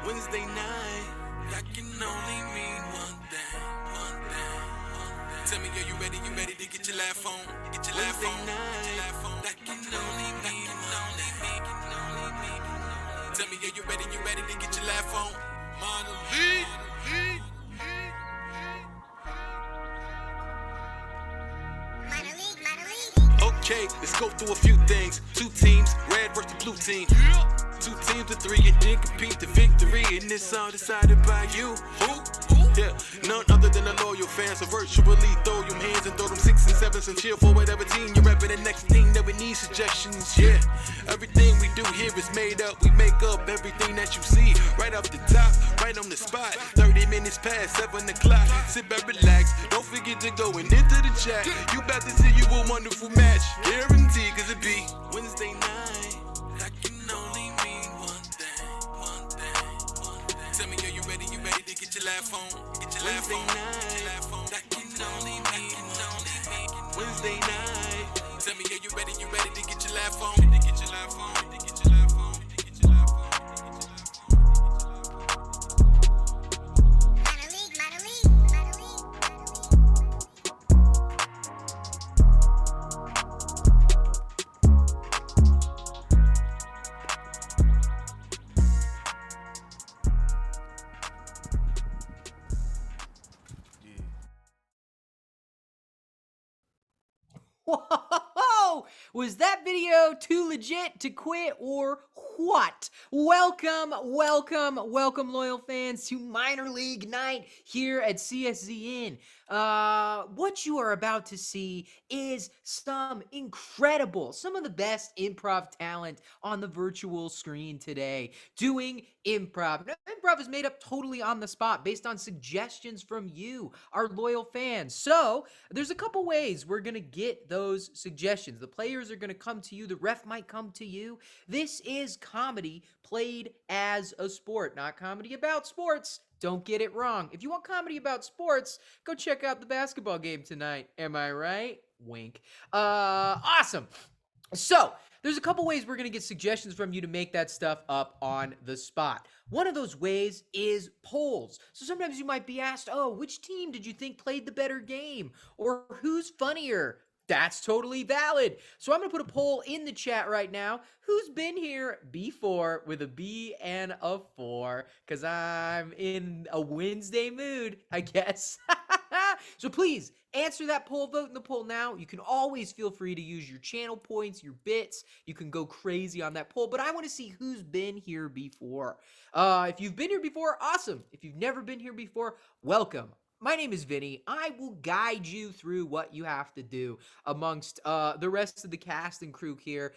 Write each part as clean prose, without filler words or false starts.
Wednesday night, that can only mean one thing. Tell me, are you ready? You ready to get your laugh on? Get your laugh on. That can only mean one thing. Tell me, are you ready? You ready to get your laugh on? Minor League. Okay, let's go through a few things. Two teams, red versus the blue team. Two teams of three and then compete to victory. And it's all decided by you. Who? Yeah, none other than the loyal fans. So virtually throw your hands and throw them 6s and 7s and cheer for whatever team you're repping. The next thing that we need suggestions. Yeah, everything we do here is made up. We make up everything that you see. Right off the top, right on the spot. 30 minutes past 7 o'clock. Sit back, relax. Don't forget to go and into the chat. You about to see you a wonderful match. Guaranteed, cause it be Wednesday night. That can only mean one thing. Tell me, are you ready? You ready to get your laugh on? Get your laugh on. That can only mean Wednesday night. Tell me, are you ready? You ready to get your laugh on? To get your laugh on. To get your laugh on. To get your laugh on. Whoa! Was that video too legit to quit or what? Welcome, loyal fans, to Minor League Night here at CSZN. What you are about to see is some of the best improv talent on the virtual screen today doing improv. Now, improv is made up totally on the spot based on suggestions from you, our loyal fans. So there's a couple ways we're going to get those suggestions. The players are going to come to you. The ref might come to you. This is comedy played as a sport, not comedy about sports. Don't get it wrong. If you want comedy about sports, go check out the basketball game tonight. Am I right? Wink. Awesome. So, there's a couple ways we're going to get suggestions from you to make that stuff up on the spot. One of those ways is polls. So sometimes you might be asked, oh, which team did you think played the better game? Or who's funnier? That's totally valid. So I'm going to put a poll in the chat right now. Who's been here before with a B and a 4? Because I'm in a Wednesday mood, I guess. So please answer that poll, vote in the poll now. You can always feel free to use your channel points, your bits. You can go crazy on that poll, but I want to see who's been here before. If you've been here before, awesome. If you've never been here before, welcome. My name is Vinny. I will guide you through what you have to do amongst the rest of the cast and crew here.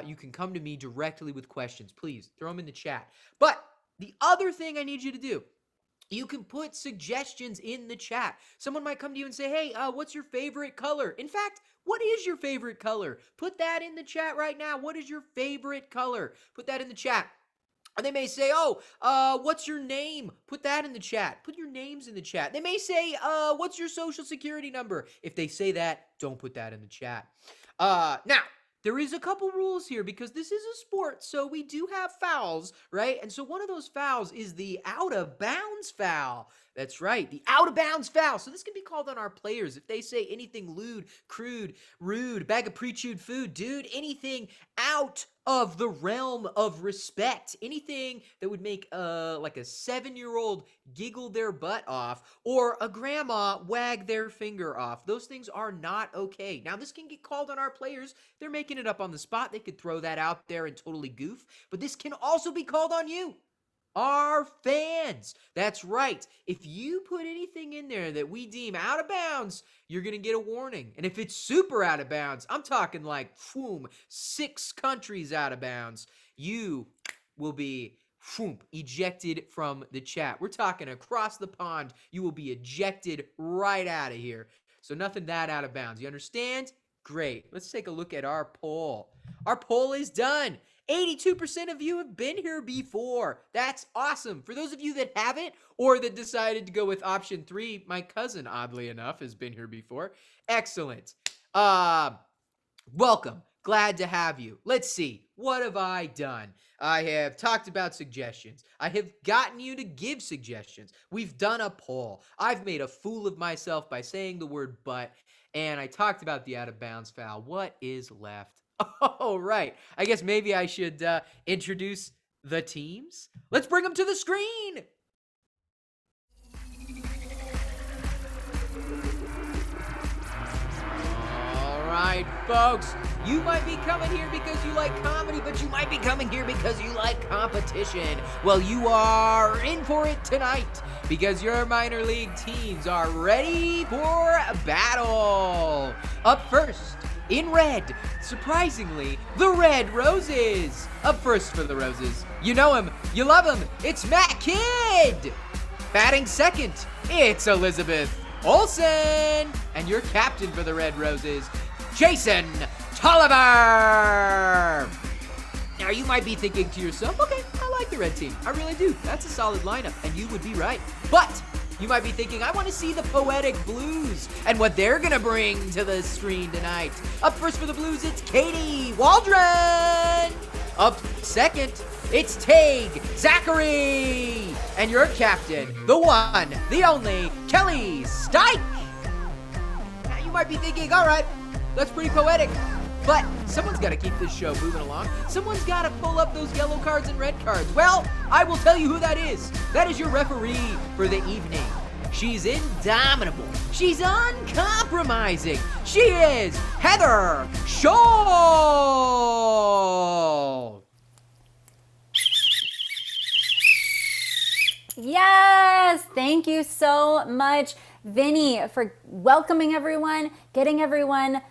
You can come to me directly with questions. Please throw them in the chat. But the other thing I need you to do, you can put suggestions in the chat. Someone might come to you and say, hey, what's your favorite color? In fact, what is your favorite color? Put that in the chat right now. What is your favorite color? Put that in the chat. And they may say, oh, what's your name? Put that in the chat. Put your names in the chat. They may say, what's your social security number? If they say that, don't put that in the chat. Now, there is a couple rules here because this is a sport, so we do have fouls, right? And so one of those fouls is the out-of-bounds foul. That's right, the out-of-bounds foul. So this can be called on our players. If they say anything lewd, crude, rude, bag of pre-chewed food, dude, anything out of the realm of respect, anything that would make like a 7-year-old giggle their butt off or a grandma wag their finger off. Those things are not okay. Now, this can get called on our players. They're making it up on the spot. They could throw that out there and totally goof, but this can also be called on you, our fans. That's right. If you put anything in there that we deem out of bounds, you're going to get a warning. And if it's super out of bounds, I'm talking like, 6 countries out of bounds, you will be ejected from the chat. We're talking across the pond. You will be ejected right out of here. So nothing that out of bounds. You understand? Great. Let's take a look at our poll. Our poll is done. 82% of you have been here before. That's awesome. For those of you that haven't or that decided to go with option 3, my cousin, oddly enough, has been here before. Excellent. Welcome. Glad to have you. Let's see. What have I done? I have talked about suggestions. I have gotten you to give suggestions. We've done a poll. I've made a fool of myself by saying the word but, and I talked about the out of bounds foul. What is left? Oh, right. I guess maybe I should introduce the teams. Let's bring them to the screen. Alright, folks, you might be coming here because you like comedy, but you might be coming here because you like competition. Well, you are in for it tonight because your minor league teams are ready for battle. Up first, in red, surprisingly, the Red Roses. Up first for the Roses, you know him, you love him, it's Matt Kidd. Batting second, it's Elizabeth Olsen. And your captain for the Red Roses, Jason Tolliver. Now you might be thinking to yourself, okay, I like the red team. I really do. That's a solid lineup, and you would be right. But you might be thinking, I want to see the Poetic Blues and what they're going to bring to the screen tonight. Up first for the Blues, it's Katie Waldron. Up second, it's Tage Zachary. And your captain, the one, the only, Kelly Stike. Now you might be thinking, all right, that's pretty poetic. But someone's got to keep this show moving along. Someone's got to pull up those yellow cards and red cards. Well, I will tell you who that is. That is your referee for the evening. She's indomitable. She's uncompromising. She is Heather Scholl. Yes, thank you so much, Vinny, for welcoming everyone, getting everyone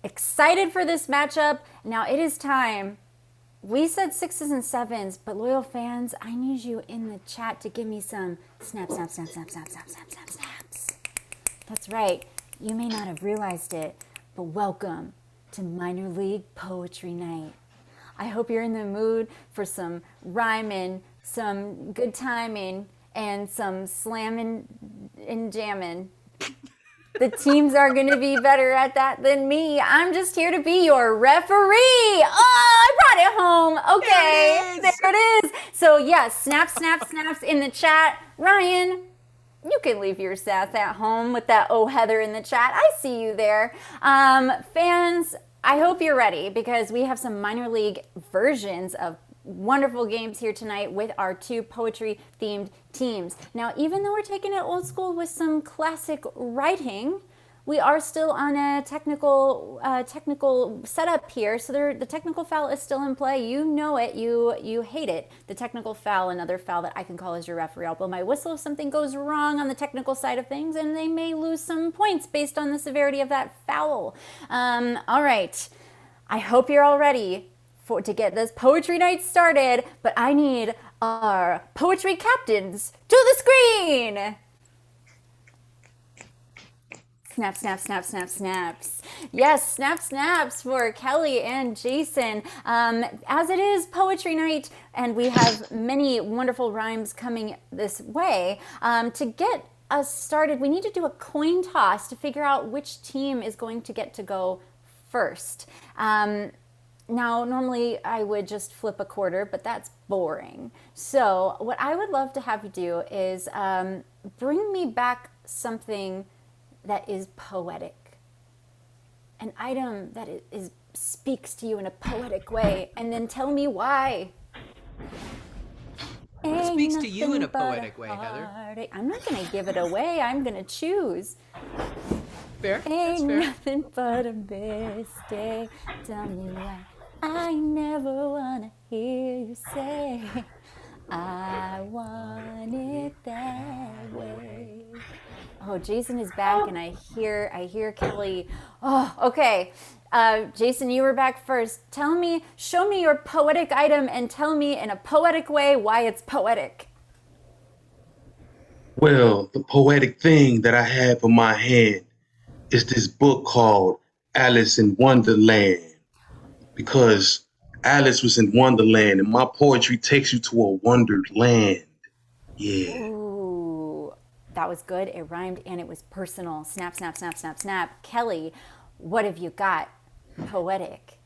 excited for this matchup. Now it is time. We said 6s and 7s, but loyal fans, I need you in the chat to give me some snaps. That's right. You may not have realized it, but welcome to Minor League Poetry Night. I hope you're in the mood for some rhyming, some good timing, and some slamming and jamming. The teams are going to be better at that than me. I'm just here to be your referee. Oh, I brought it home. Okay, there it is. So yes, snaps in the chat. Ryan, you can leave your stats at home with that "Oh Heather" in the chat. I see you there. Fans, I hope you're ready because we have some minor league versions of wonderful games here tonight with our 2 poetry themed teams. Now, even though we're taking it old school with some classic writing, we are still on a technical setup here. So the technical foul is still in play. You know it. You hate it. The technical foul, another foul that I can call as your referee. I'll blow my whistle if something goes wrong on the technical side of things, and they may lose some points based on the severity of that foul. All right. I hope you're all ready to get this poetry night started, but I need our poetry captains to the screen. Snaps. Yes, snaps for Kelly and Jason. As it is poetry night, and we have many wonderful rhymes coming this way, to get us started, we need to do a coin toss to figure out which team is going to get to go first. Now, normally I would just flip a quarter, but that's boring. So what I would love to have you do is bring me back something that is poetic, an item that speaks to you in a poetic way, and then tell me why. It speaks to you in a poetic way, Heather. I'm not going to give it away. I'm going to choose. Fair. Ain't That's fair. nothing but a mistake. Tell me why. I never wanna hear you say I want it that way. Oh, Jason is back, and I hear Kelly. Oh, okay. Jason, you were back first. Show me your poetic item, and tell me in a poetic way why it's poetic. Well, the poetic thing that I have in my hand is this book called Alice in Wonderland. Because Alice was in Wonderland, and my poetry takes you to a wonderland. Yeah. Ooh, that was good. It rhymed and it was personal. Snap, snap, snap, snap, snap. Kelly, what have you got? Poetic.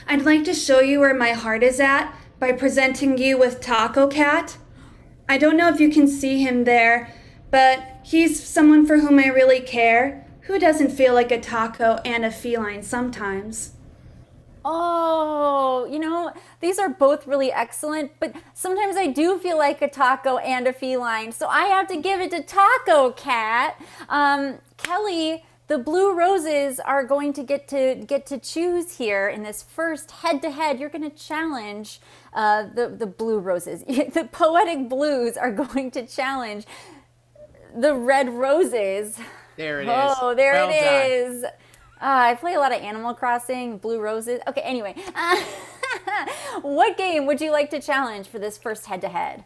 I'd like to show you where my heart is at by presenting you with Taco Cat. I don't know if you can see him there, but he's someone for whom I really care. Who doesn't feel like a taco and a feline sometimes? Oh, you know, these are both really excellent, but sometimes I do feel like a taco and a feline, so I have to give it to Taco Cat. Kelly, the blue roses are going to get to choose here in this first head-to-head. You're going to challenge the blue roses. The poetic blues are going to challenge the red roses. There it is. Oh, there well it done. is. I play a lot of Animal Crossing, Blue Roses. Okay, anyway. What game would you like to challenge for this first head-to-head?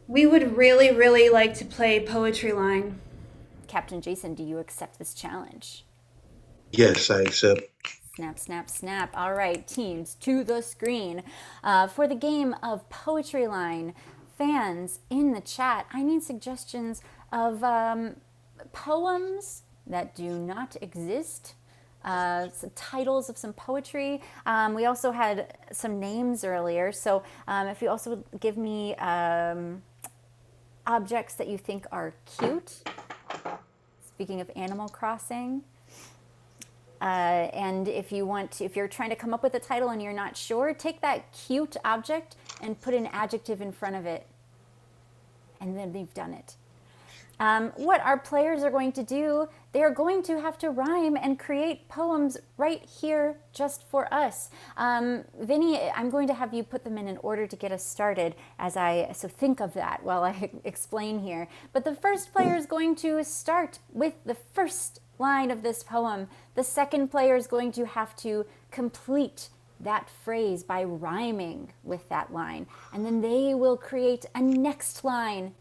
We would really, really like to play Poetry Line. Captain Jason, do you accept this challenge? Yes, I accept. Snap, snap, snap. All right, teams, to the screen. For the game of Poetry Line, fans in the chat, I need suggestions of poems that do not exist, some titles of some poetry. We also had some names earlier, so if you also would give me objects that you think are cute. Speaking of Animal Crossing. And if you're trying to come up with a title and you're not sure, take that cute object and put an adjective in front of it. And then you've done it. What our players are going to do, they are going to have to rhyme and create poems right here just for us. Vinny, I'm going to have you put them in order to get us started so think of that while I explain here. But the first player is going to start with the first line of this poem. The second player is going to have to complete that phrase by rhyming with that line. And then they will create a next line.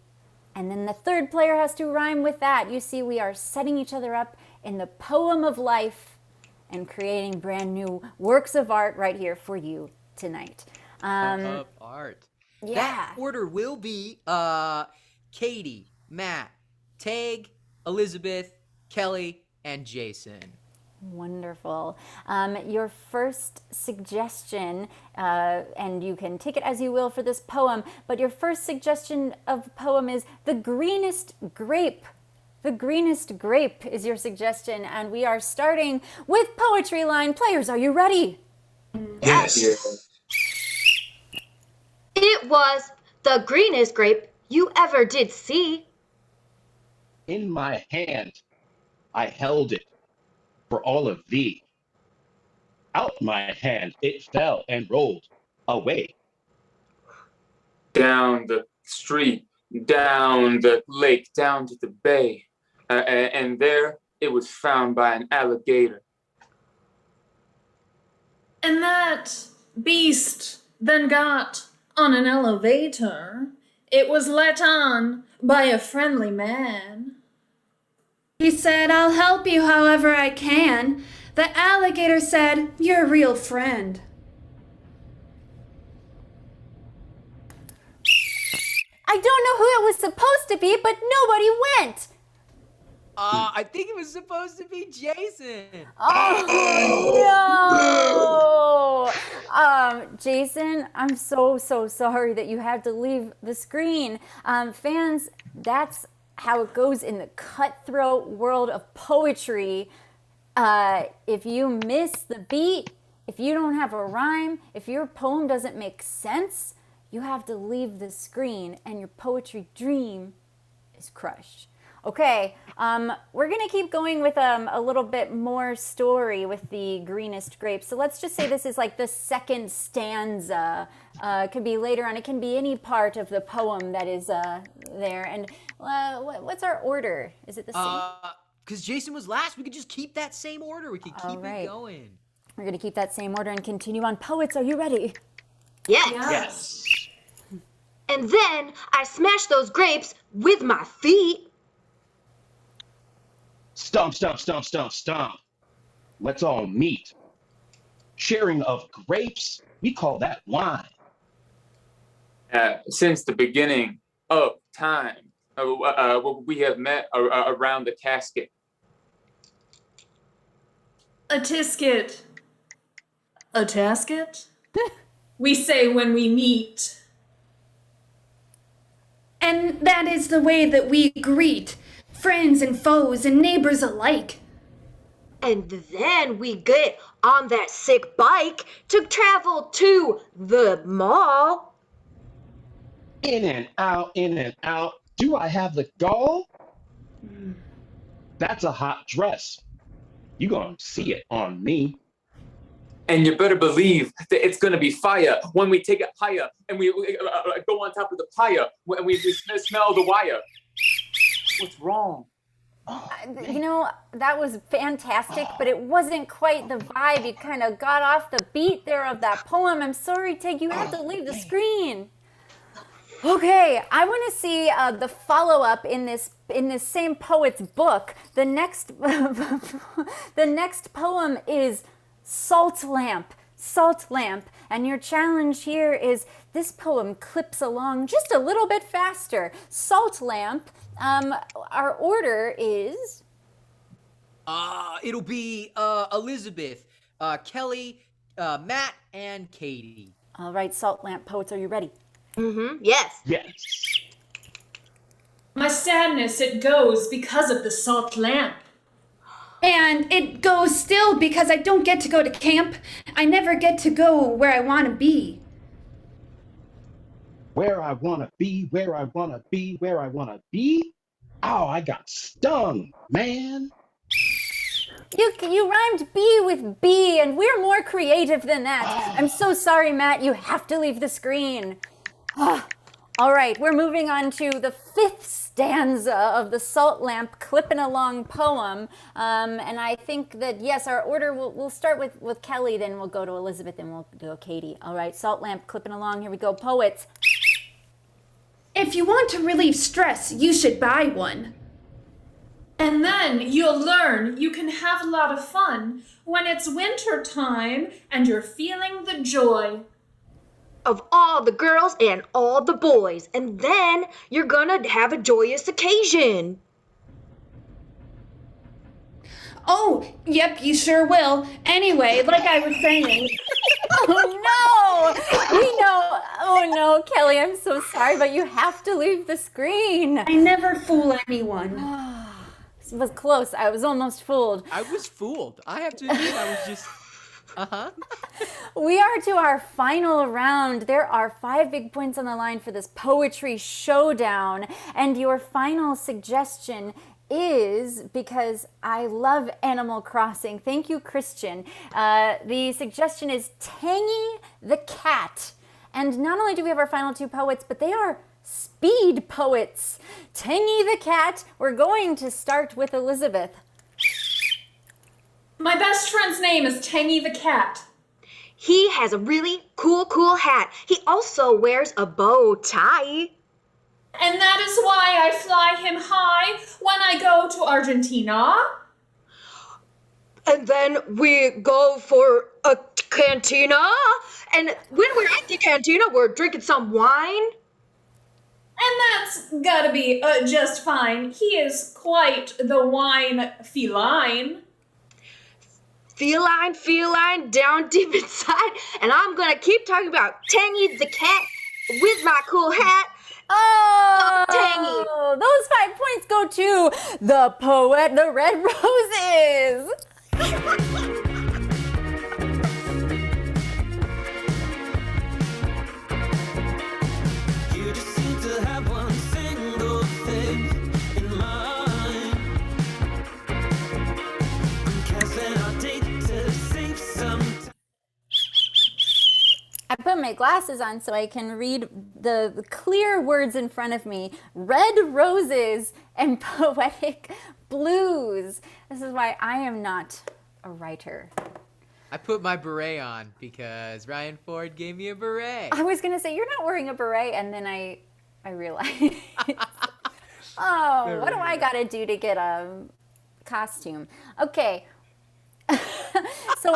And then the third player has to rhyme with that. You see, we are setting each other up in the poem of life and creating brand new works of art right here for you tonight. Of art. Yeah. That order will be Katie, Matt, Tag, Elizabeth, Kelly, and Jason. Wonderful. Your first suggestion, and you can take it as you will for this poem, but your first suggestion of poem is The Greenest Grape. The Greenest Grape is your suggestion, and we are starting with Poetry Line. Players, are you ready? Yes. It was the greenest grape you ever did see. In my hand, I held it for all of thee. Out my hand it fell and rolled away. Down the street, down the lake, down to the bay. And there it was found by an alligator. And that beast then got on an elevator. It was let on by a friendly man. He said, I'll help you however I can. The alligator said, you're a real friend. I don't know who it was supposed to be, but nobody went. I think it was supposed to be Jason. Oh, no. Jason, I'm so sorry that you had to leave the screen. Fans, that's how it goes in the cutthroat world of poetry. If you miss the beat, if you don't have a rhyme, if your poem doesn't make sense, you have to leave the screen and your poetry dream is crushed. Okay, we're gonna keep going with a little bit more story with the greenest grape. So let's just say this is like the second stanza. It could be later on. It can be any part of the poem that is there. And what's our order? Is it the same? Because Jason was last, we could just keep that same order. We could keep it going. We're gonna keep that same order and continue on. Poets, are you ready? Yes. Yes. And then I smashed those grapes with my feet. Stomp, stomp, stomp, stomp, stomp. Let's all meet. sharing of grapes, we call that wine. Since the beginning of time, we have met around the casket. A tisket. A tasket? We say when we meet. And that is the way that we greet friends and foes and neighbors alike. And then we get on that sick bike to travel to the mall. In and out, in and out. Do I have the gall? That's a hot dress. You gonna see it on me. And you better believe that it's gonna be fire when we take it higher and we go on top of the pyre and we smell the wire. What's wrong? You know, that was fantastic, but it wasn't quite the vibe. You kind of got off the beat there of that poem. I'm sorry, Tig, you have to leave the screen. Okay, I want to see the follow-up in this same poet's book. The next the next poem is Salt Lamp. Salt Lamp. And your challenge here is this poem clips along just a little bit faster. Salt Lamp. Our order is... It'll be Elizabeth, Kelly, Matt, and Katie. All right, Salt Lamp poets, are you ready? Yes. Yes. My sadness, it goes because of the salt lamp. And it goes still because I don't get to go to camp. I never get to go where I want to be. Where I wanna be, where I wanna be, where I wanna be. Oh, I got stung, man. You rhymed B with B, and we're more creative than that. I'm so sorry, Matt. You have to leave the screen. All right, we're moving on to the 5th stanza of the Salt Lamp Clippin' Along poem. And I think that, yes, our order, we'll start with Kelly, then we'll go to Elizabeth, then we'll go Katie. All right, Salt Lamp Clippin' Along, here we go. Poets. If you want to relieve stress, you should buy one. And then you'll learn you can have a lot of fun when it's winter time and you're feeling the joy Of all the girls and all the boys. And then you're gonna have a joyous occasion. Oh, yep, you sure will. Anyway, like I was saying... Oh no! We know. Oh no, Kelly, I'm so sorry, but you have to leave the screen. I never fool anyone. It was close. I was almost fooled. I was fooled. I have to admit, I was just... We are to our final round. There are 5 big points on the line for this poetry showdown. And your final suggestion is, because I love Animal Crossing. Thank you, Christian. The suggestion is Tangy the Cat. And not only do we have our final 2 poets, but they are speed poets. Tangy the Cat. We're going to start with Elizabeth. My best friend's name is Tangy the Cat. He has a really cool hat. He also wears a bow tie. And that is why I fly him high when I go to Argentina. And then we go for a cantina. And when we're at the cantina, we're drinking some wine. And that's gotta be just fine. He is quite the wine feline. Feline, down deep inside. And I'm gonna keep talking about Tangy the Cat with my cool hat. Oh, Tangy. Those 5 points go to the poet, the Red Roses. You just seem to have one single thing in mind. I'm casting our date to sink some. I put my glasses on so I can read the clear words in front of me. Red Roses and Poetic Blues. This is why I am not a writer. I put my beret on because Ryan Ford gave me a beret. I was gonna say, you're not wearing a beret, and then I realized, oh, what do I gotta do to get a costume? Okay, So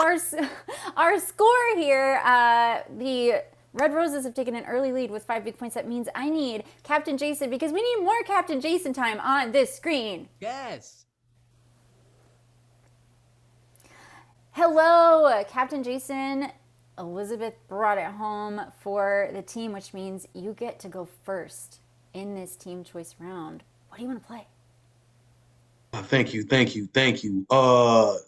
our score here, the Red Roses have taken an early lead with 5 big points. That means I need Captain Jason because we need more Captain Jason time on this screen. Yes. Hello, Captain Jason. Elizabeth brought it home for the team, which means you get to go first in this team choice round. What do you want to play? Thank you.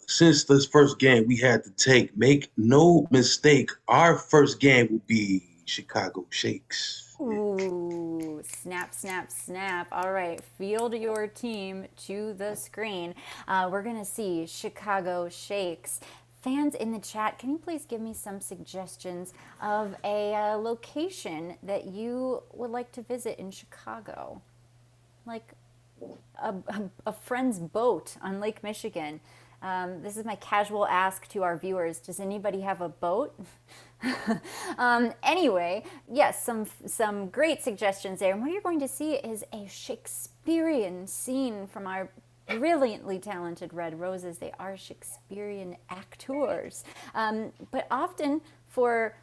Since this first game we had to take, make no mistake, our first game will be Chicago Shakes. Ooh, snap, snap, snap. All right, field your team to the screen. We're going to see Chicago Shakes. Fans in the chat, can you please give me some suggestions of a location that you would like to visit in Chicago? Like a friend's boat on Lake Michigan. This is my casual ask to our viewers. Does anybody have a boat? Anyway, yes, some great suggestions there. And what you're going to see is a Shakespearean scene from our brilliantly talented Red Roses. They are Shakespearean actors. But often for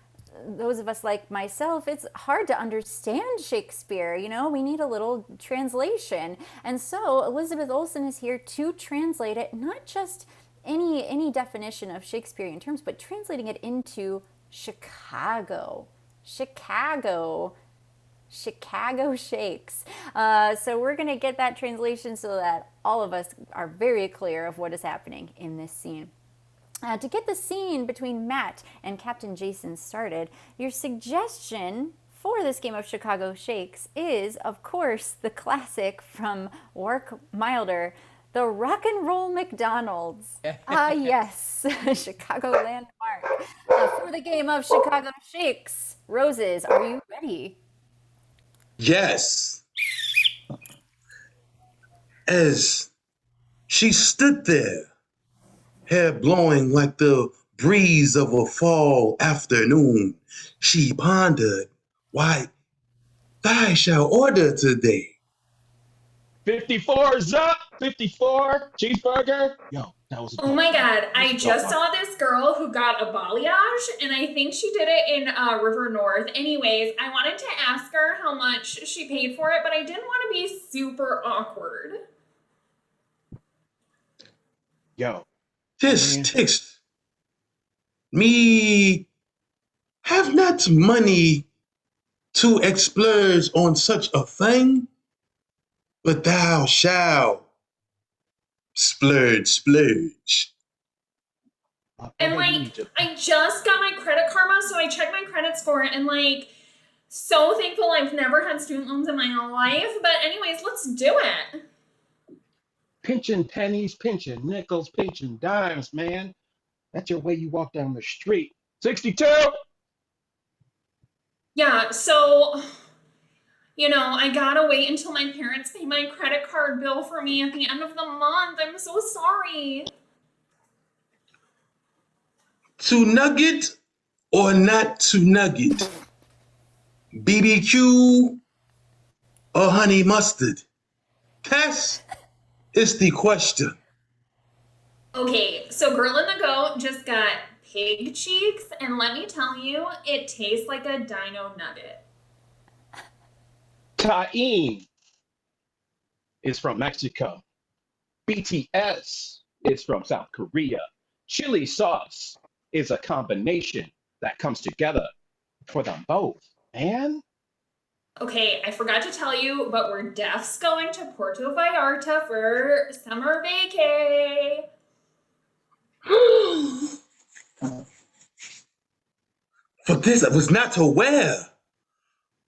those of us like myself, it's hard to understand Shakespeare. You know, we need a little translation. And so Elizabeth Olsen is here to translate it, not just any definition of Shakespearean terms, but translating it into Chicago. Chicago Shakes. So we're going to get that translation so that all of us are very clear of what is happening in this scene. To get the scene between Matt and Captain Jason started, your suggestion for this game of Chicago Shakes is, of course, the classic from Wark Milder, the Rock and Roll McDonald's. Yes, Chicago landmark. For the game of Chicago Shakes, Roses, are you ready? Yes. As she stood there, hair blowing like the breeze of a fall afternoon, she pondered, why, I shall order today. 54's up. 54 cheeseburger. Yo, that was. Oh my god, I just saw this girl who got a balayage, and I think she did it in River North. Anyways, I wanted to ask her how much she paid for it, but I didn't want to be super awkward. Yo. This ticks me. Have not money to explode on such a thing, but thou shalt splurge. And like, I just got my credit karma, so I checked my credit score, and like, so thankful I've never had student loans in my life. But anyways, let's do it. Pinching pennies, pinching nickels, pinching dimes, man. That's your way you walk down the street. 62! Yeah, so, you know, I gotta wait until my parents pay my credit card bill for me at the end of the month. I'm so sorry. To nugget or not to nugget? BBQ or honey mustard? That is the question. Okay, so Girl in the Goat just got pig cheeks, and let me tell you, it tastes like a dino nugget. Taín is from Mexico. BTS is from South Korea. Chili sauce is a combination that comes together for them both, man. Okay, I forgot to tell you, but we're Def's going to Puerto Vallarta for summer vacay. For this, I was not aware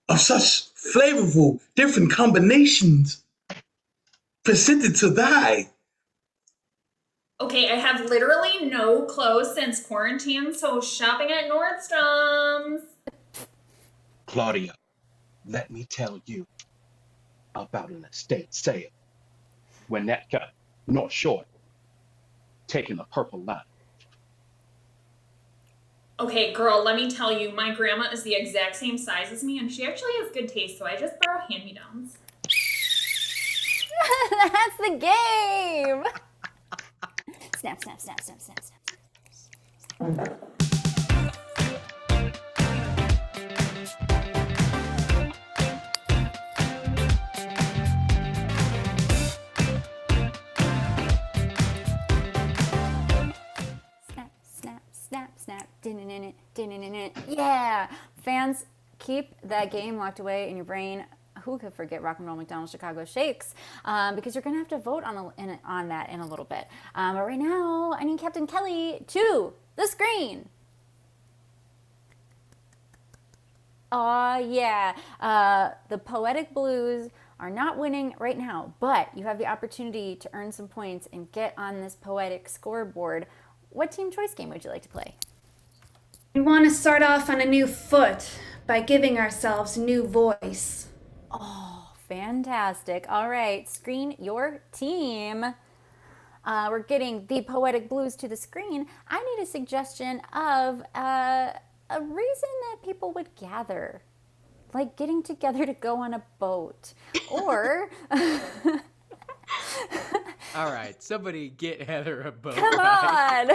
of such flavorful different combinations presented to thy. Okay, I have literally no clothes since quarantine, so shopping at Nordstrom's. Claudia, let me tell you about an estate sale. Winnetka, North Shore, taking the purple line. Okay, girl, let me tell you, my grandma is the exact same size as me, and she actually has good taste, so I just borrow hand-me-downs. That's the game! Snap, snap, snap, snap, snap, snap. Snap, snap, snap, snap. Din-din-din-din, din-din-din-din. Yeah! Fans, keep that game locked away in your brain. Who could forget Rock and Roll McDonald's Chicago Shakes? Because you're going to have to vote on that in a little bit. But right now, I need Captain Kelly to the screen. Aw, yeah. The Poetic Blues are not winning right now, but you have the opportunity to earn some points and get on this poetic scoreboard. What team choice game would you like to play? We want to start off on a new foot by giving ourselves new voice. Oh, fantastic. All right, screen your team. We're getting the Poetic Blues to the screen. I need a suggestion of a reason that people would gather. Like getting together to go on a boat. Or... All right, somebody get Heather a boat. Come on!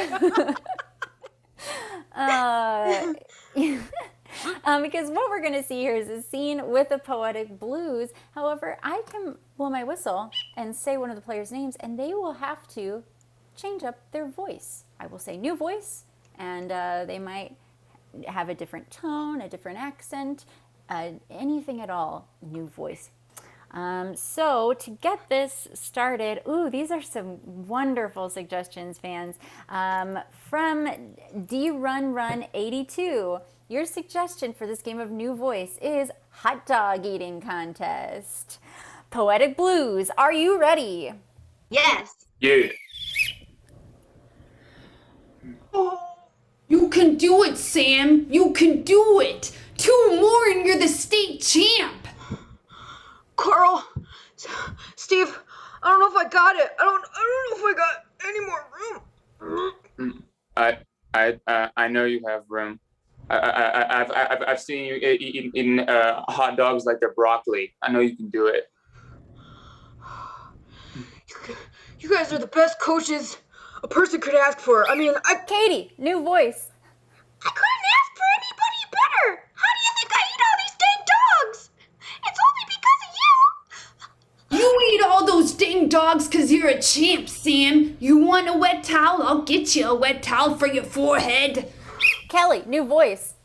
Because what we're going to see here is a scene with the Poetic Blues. However, I can blow my whistle and say one of the players' names, and they will have to change up their voice. I will say new voice, and they might have a different tone, a different accent, anything at all, new voice. So to get this started, ooh, these are some wonderful suggestions, fans. From DRunRun82, your suggestion for this game of new voice is hot dog eating contest. Poetic Blues, are you ready? Yes. Yeah. You can do it, Sam. You can do it. 2 more and you're the state champ. Carl, Steve, I don't know if I got it. I don't know if I got any more room. I know you have room. I've seen you eating hot dogs like they're broccoli. I know you can do it. You guys are the best coaches a person could ask for. I mean, Katie, new voice. I couldn't ask for anybody better. How do you think I eat all these dang dogs? It's only because of you. You eat all those dang dogs because you're a champ, Sam. You want a wet towel? I'll get you a wet towel for your forehead. Kelly, new voice.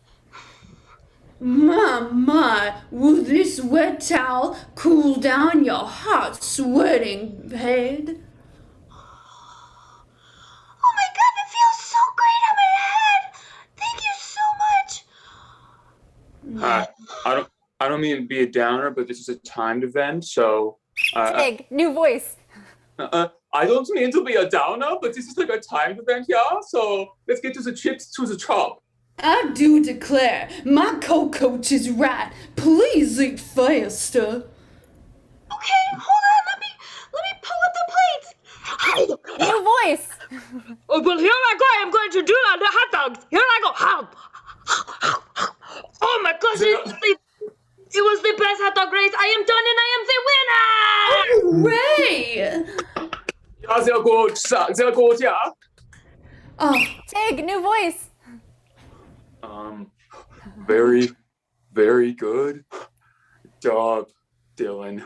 My, will this wet towel cool down your hot, sweating head? Oh my god, that feels so great on my head. Thank you so much. I don't mean to be a downer, but this is a timed event, so. Tig, new voice. I don't mean to be a downer, but this is like a timed event, yeah. So let's get to the chips to the chop. I do declare, my co-coach is right. Please eat faster. Okay, hold on. Let me pull up the plates. New voice. Oh, well, here I go. I'm going to do the hot dogs. Here I go. Oh my gosh, it was the best hot dog race. I am done and I am the winner. Hooray! Ja, sehr gut, ja. Oh, Tig, new voice. Very, very good job, Dylan.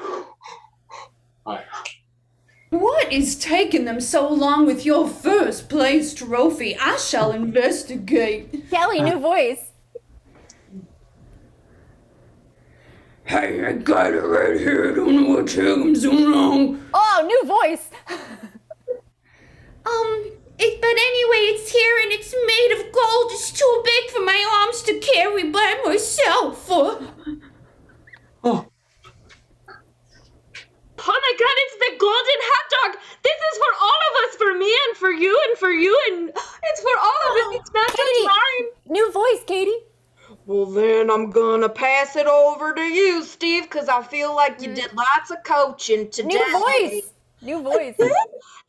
what is taking them so long with your first place trophy? I shall investigate. Kelly, new voice. Hey, I got it right here. I don't know what's taking so long. Oh, new voice. But anyway, it's here and it's made of gold. It's too big for my arms to carry by myself. Oh my god, it's the golden hot dog. This is for all of us, for me and for you and for you, and it's for all of us. It's not just mine. New voice, Katie. Well, then I'm gonna pass it over to you, Steve, because I feel like you did lots of coaching today. New voice. New voice.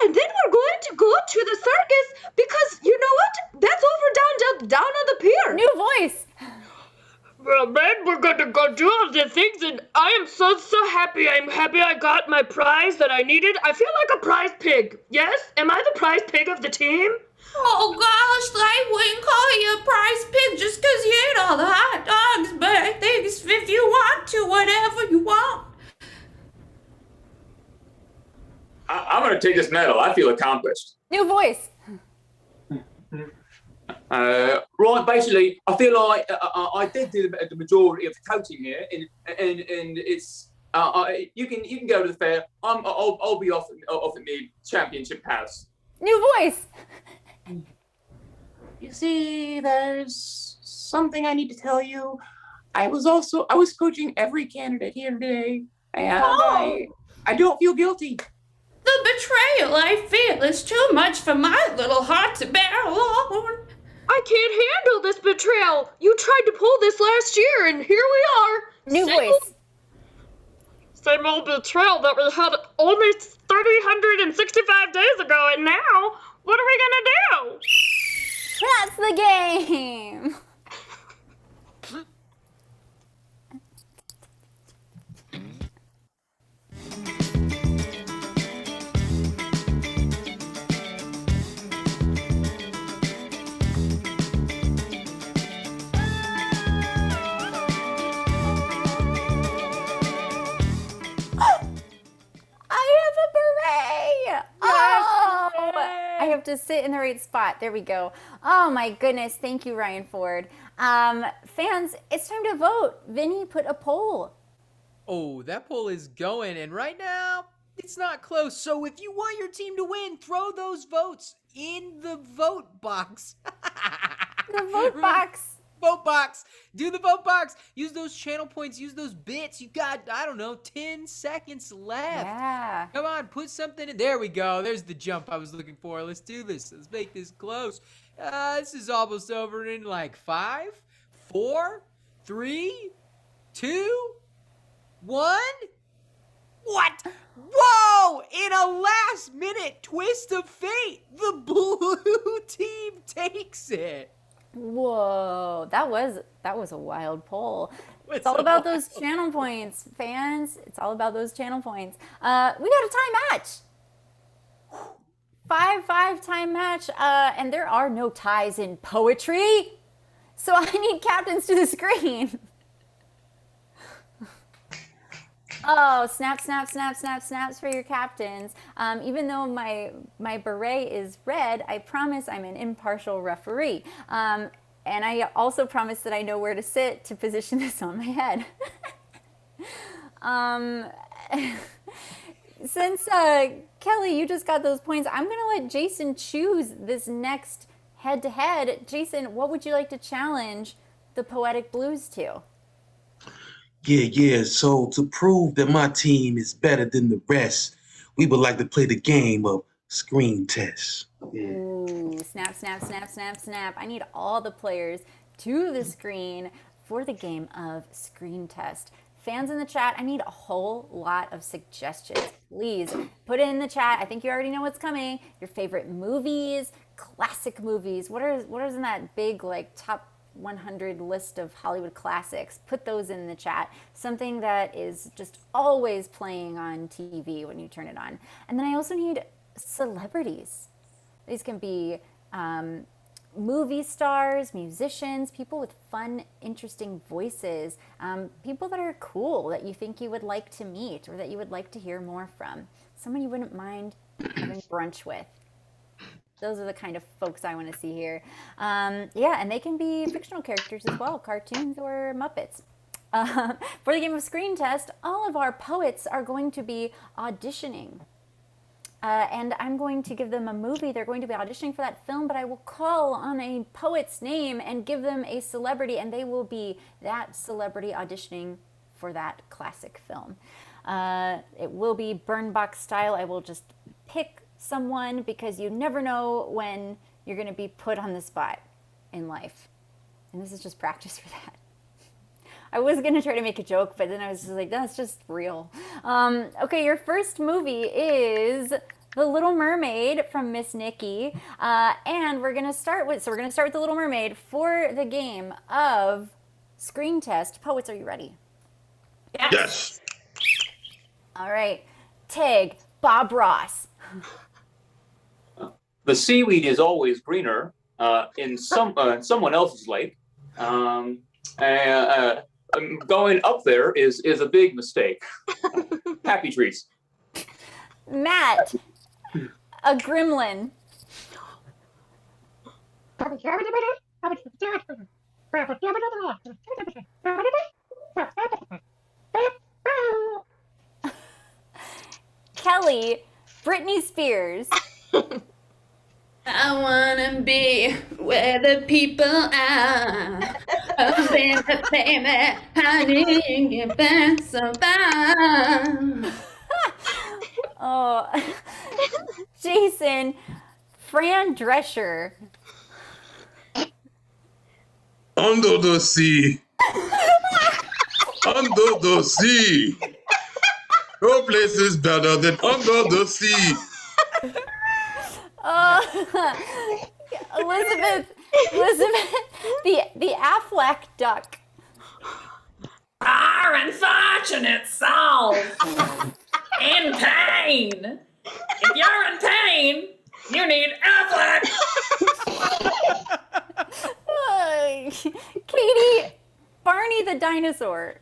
And then we're going to go to the circus because you know what? That's over down on the pier. New voice. Well, then we're going to go do all the things, and I am so happy. I'm happy I got my prize that I needed. I feel like a prize pig. Yes? Am I the prize pig of the team? Oh gosh, I wouldn't call you a prize pig just 'cause you ate all the hot dogs, but I think if you want to, whatever you want. I'm gonna take this medal. I feel accomplished. New voice. Right, basically, I feel like I did do the majority of the coaching here, and it's you can go to the fair. I'll be off at the championship pass. New voice. You see, there's something I need to tell you. I was coaching every candidate here today, and I don't feel guilty. The betrayal I feel is too much for my little heart to bear alone. I can't handle this betrayal. You tried to pull this last year, and here we are. New voice. Same old betrayal that we had only 365 days ago, and now, what are we gonna do? That's the game. I have to sit in the right spot. There we go. Oh my goodness. Thank you, Ryan Ford. Fans, it's time to vote. Vinny put a poll. Oh, that poll is going, and right now, it's not close. So if you want your team to win, throw those votes in the vote box. The vote box. Vote box. Do the vote box. Use those channel points. Use those bits. You got, I don't know, 10 seconds left. Yeah. Come on, put something in. There we go. There's the jump I was looking for. Let's do this. Let's make this close. This is almost over in like 5, 4, 3, 2, 1. What? Whoa! In a last minute twist of fate, the blue team takes it. Whoa, that was a wild poll. It's all about those channel points, fans. It's all about those channel points. We got a tie match. 5-5 tie match, and there are no ties in poetry. So I need captains to the screen. Oh, snap, snap, snap, snap, snaps for your captains. Even though my beret is red, I promise I'm an impartial referee. And I also promise that I know where to sit to position this on my head. Since Kelly, you just got those points, I'm gonna let Jason choose this next head-to-head. Jason, what would you like to challenge the Poetic Blues to? Yeah. So to prove that my team is better than the rest, we would like to play the game of screen test. Yeah. Ooh, snap, snap, snap, snap, snap. I need all the players to the screen for the game of screen test. Fans in the chat, I need a whole lot of suggestions. Please put it in the chat. I think you already know what's coming. Your favorite movies, classic movies. What is in that big like top 100 list of Hollywood classics? Put those in the chat. Something that is just always playing on TV when you turn it on. And then I also need celebrities. These can be movie stars, musicians, people with fun, interesting voices, people that are cool that you think you would like to meet or that you would like to hear more from. Someone you wouldn't mind having brunch with. Those are the kind of folks I want to see here. Yeah, and they can be fictional characters as well, cartoons or Muppets. For the game of screen test, all of our poets are going to be auditioning. And I'm going to give them a movie. They're going to be auditioning for that film, but I will call on a poet's name and give them a celebrity, and they will be that celebrity auditioning for that classic film. It will be Burn Box style. I will just pick someone because you never know when you're going to be put on the spot in life. And this is just practice for that. I was going to try to make a joke, but then I was just like, that's just real. Okay, your first movie is The Little Mermaid from Miss Nikki. And we're going to start with The Little Mermaid for the game of screen test. Poets, are you ready? Yes. All right. Tig, Bob Ross. the seaweed is always greener in someone else's lake. Going up there is a big mistake. Happy trees. Matt, a gremlin. Kelly, Britney Spears. I wanna be where the people are. Oh, baby, how do you get back so far? Oh, Jason, Fran Drescher. Under the sea. Under the sea. No place is better than under the sea. Elizabeth, the Affleck duck. Our unfortunate soul. In pain. If you're in pain, you need Affleck. Katie, Barney the dinosaur.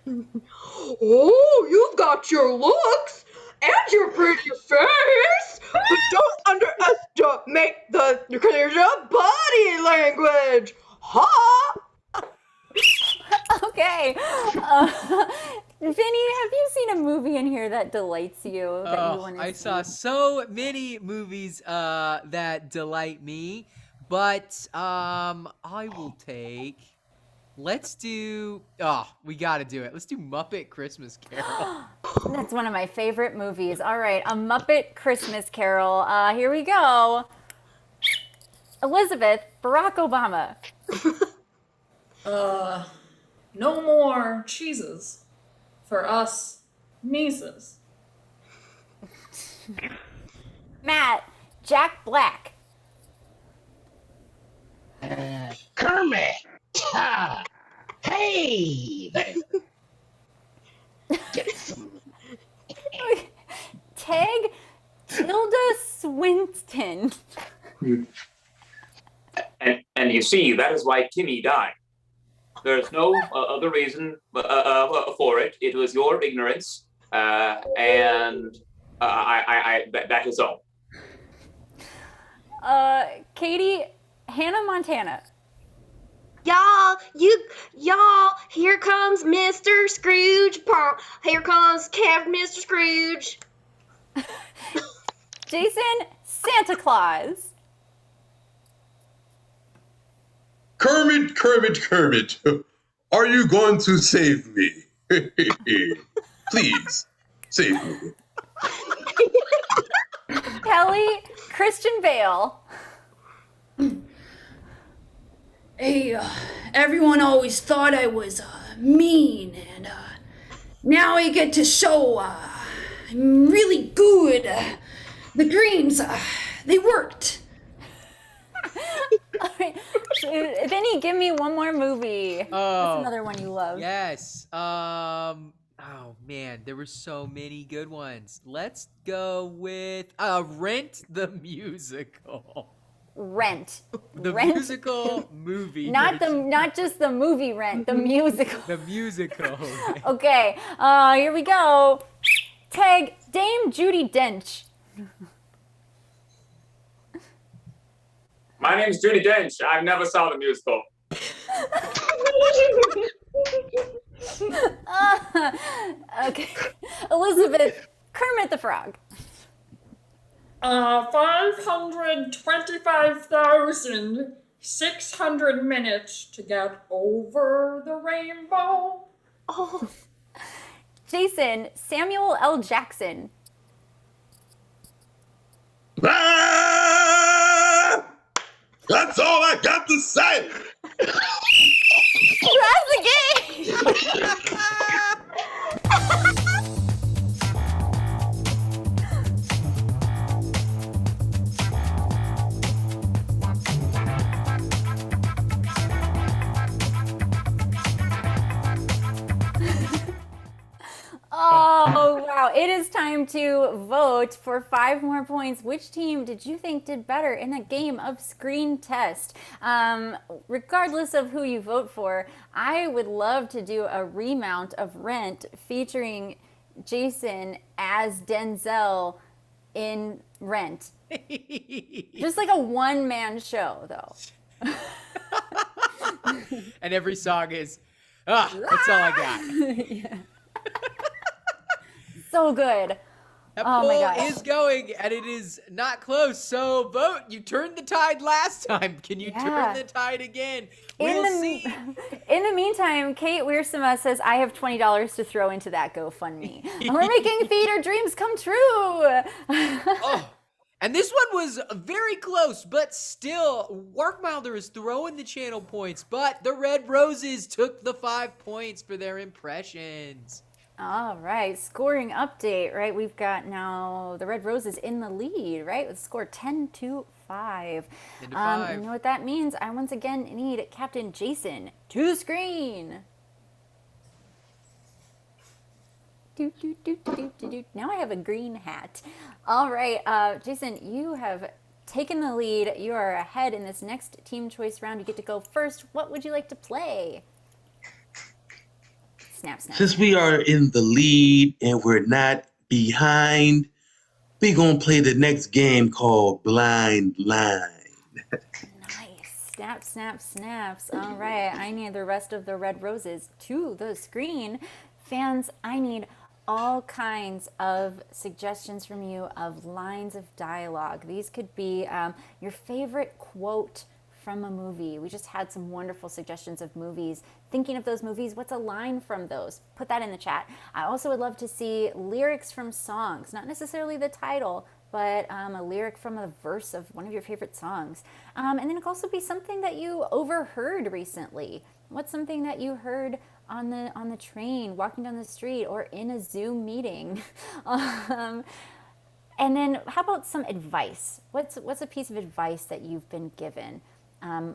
Oh, you've got your looks and your pretty face, but don't underestimate because there's a body language. Ha! Okay. Vinny, have you seen a movie in here that delights you? That you want to I saw so many movies that delight me, but I will take. Let's do. Oh, we got to do it. Let's do Muppet Christmas Carol. That's one of my favorite movies. All right, A Muppet Christmas Carol. Here we go. Elizabeth, Barack Obama. No more cheeses for us Mises. Matt, Jack Black. Kermit. Ah, hey there. Get some. Tag, Tilda Swinton. And you see, that is why Timmy died. There's no other reason for it. It was your ignorance, and that is all. Katie, Hannah Montana. Y'all, here comes Mr. Scrooge. Here comes Captain Mr. Scrooge. Jason, Santa Claus. Kermit, Kermit, Kermit. Are you going to save me? Please, save me. Kelly, Christian Bale. Hey, everyone always thought I was mean, and now I get to show I'm really good. The dreams, they worked. All right. Vinny, give me one more movie. What's another one you love? Yes. Oh man, there were so many good ones. Let's go with Rent the musical. Rent. The Rent? musical movie. Not just the movie Rent, the musical. The musical. Okay. Here we go. Tag Dame Judi Dench. My name's Judi Dench. I never saw the musical. Okay. Elizabeth, Kermit the Frog. 525,600 minutes to get over the rainbow. Oh, Jason, Samuel L. Jackson. Ah! That's all I got to say. That's the game. Oh, wow. It is time to vote for 5 more points. Which team did you think did better in the game of screen test? Regardless of who you vote for, I would love to do a remount of Rent featuring Jason as Denzel in Rent. Just like a one-man show, though. And every song is, that's all I got. Yeah. So good. That Oh my poll gosh. is going, and it is not close. So vote. You turned the tide last time. Can you turn the tide again? We'll see. In the meantime, Kate Weersema says, I have $20 to throw into that GoFundMe. We're making theater dreams come true. Oh, and this one was very close, but still, Warkmilder is throwing the channel points, but the Red Roses took the 5 points for their impressions. All right, scoring update, right? We've got now the Red Roses in the lead, right? With a score 10-5. 10-5. You know what that means? I once again need Captain Jason to the screen. Now I have a green hat. All right, Jason, you have taken the lead. You are ahead in this next team choice round. You get to go first. What would you like to play? Snap, snap. Since we are in the lead and we're not behind, we're going to play the next game called Blind Line. Nice. Snap, snap, snaps. All right. I need the rest of the Red Roses to the screen. Fans, I need all kinds of suggestions from you of lines of dialogue. These could be your favorite quote from a movie. We just had some wonderful suggestions of movies. Thinking of those movies, what's a line from those? Put that in the chat. I also would love to see lyrics from songs, not necessarily the title, but a lyric from a verse of one of your favorite songs. And then it could also be something that you overheard recently. What's something that you heard on the train, walking down the street, or in a Zoom meeting? And then how about some advice? What's a piece of advice that you've been given?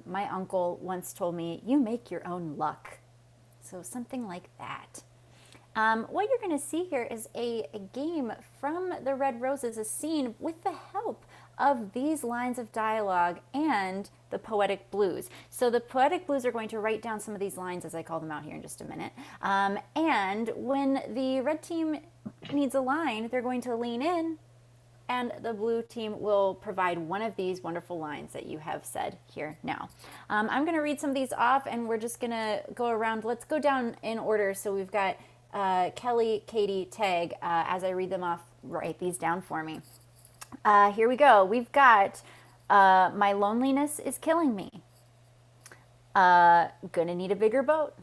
My uncle once told me, you make your own luck. So something like that. What you're going to see here is a game from the Red Roses, a scene with the help of these lines of dialogue and the Poetic Blues. So the Poetic Blues are going to write down some of these lines as I call them out here in just a minute. And when the red team needs a line, they're going to lean in, and the blue team will provide one of these wonderful lines that you have said here now. I'm going to read some of these off, and we're just going to go around. Let's go down in order. So we've got Kelly, Katie, Tag. As I read them off, write these down for me. Here we go. We've got my loneliness is killing me. Gonna need a bigger boat.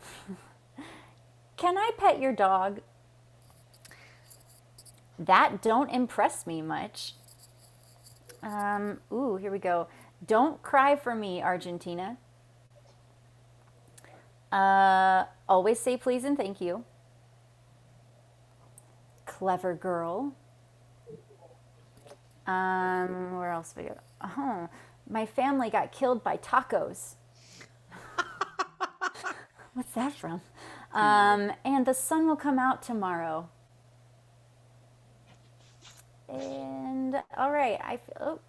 Can I pet your dog? That don't impress me much. Ooh, here we go. Don't cry for me, Argentina. Always say please and thank you. Clever girl. Where else we go? Oh, my family got killed by tacos. What's that from? And the sun will come out tomorrow. And all right, oh,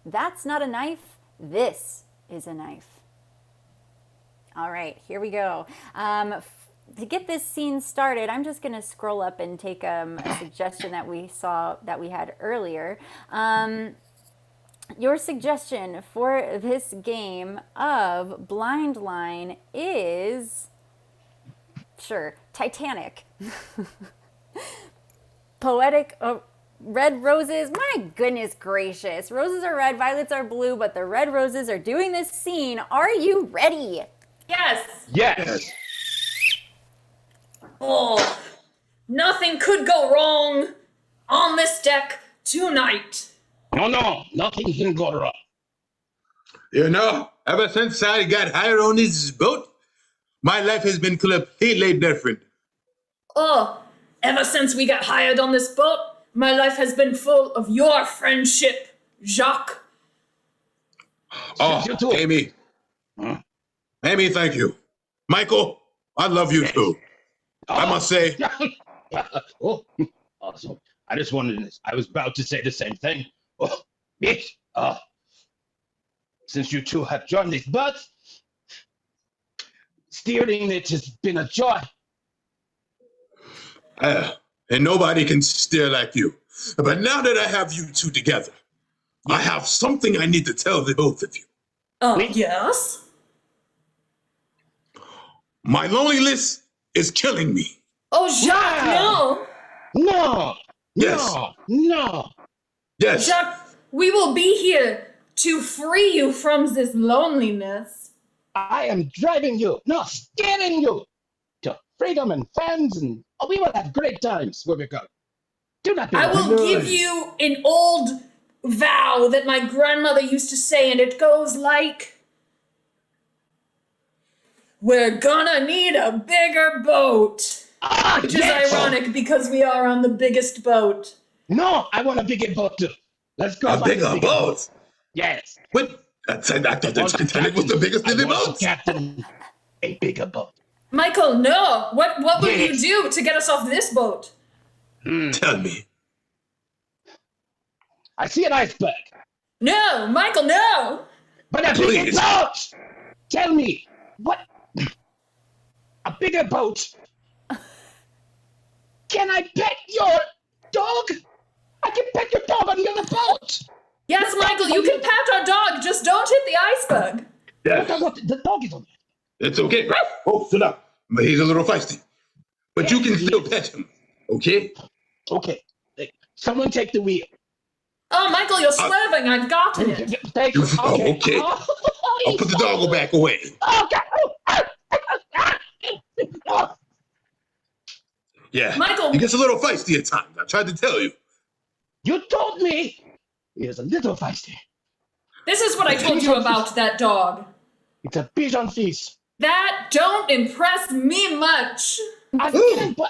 that's not a knife. This is a knife. All right, here we go. To get this scene started, I'm just going to scroll up and take a suggestion that we had earlier. Your suggestion for this game of Blind Line is, sure, Titanic. Poetic red roses. My goodness gracious. Roses are red, violets are blue, but the red roses are doing this scene. Are you ready? Yes. Yes. Oh, nothing could go wrong on this deck tonight. No, nothing can go wrong. You know, ever since I got hired on this boat, my life has been completely different. Oh, ever since we got hired on this boat, my life has been full of your friendship, Jacques. Oh, You too. Amy. Amy, thank you. Michael, I love you too. I must say, Oh, Also, I just wanted, I was about to say the same thing. Oh, bitch. Since you two have joined this bus, steering it has been a joy. And nobody can steer like you. But now that I have you two together, I have something I need to tell the both of you. Yes? My loneliness is killing me. Oh, Jacques, no! No! Yes. No! Yes. Jacques, we will be here to free you from this loneliness. I am driving you, not steering you, to freedom and friends, and we will have great times where we go. Do not be I will lonely. give you an old vow that my grandmother used to say, and it goes like, we're gonna need a bigger boat. Which is ironic because we are on the biggest boat. No, I want a bigger boat too. Let's go. A bigger boat? Yes. What? I thought the Titanic was the biggest of the boats. Captain, a bigger boat. Michael, no. What will you do to get us off this boat? Tell me. I see an iceberg. No, Michael, no. But a bigger boat. Tell me what? A bigger boat. Can I pet your dog? I can pet your dog on the other boat. Yes, Michael, you can pet our dog. Just don't hit the iceberg. Yeah. The dog is on there. It's okay. Oh, sit up. But he's a little feisty. But you can still pet him. Okay? Okay. Someone take the wheel. Oh, Michael, you're swerving. I've gotten it. Thank you. Oh, okay. I'll put the doggo back away. Yeah. Michael. He gets a little feisty at times. I tried to tell you. You told me he is a little feisty. This is what I told you about that dog. It's a pigeon face. That don't impress me much. But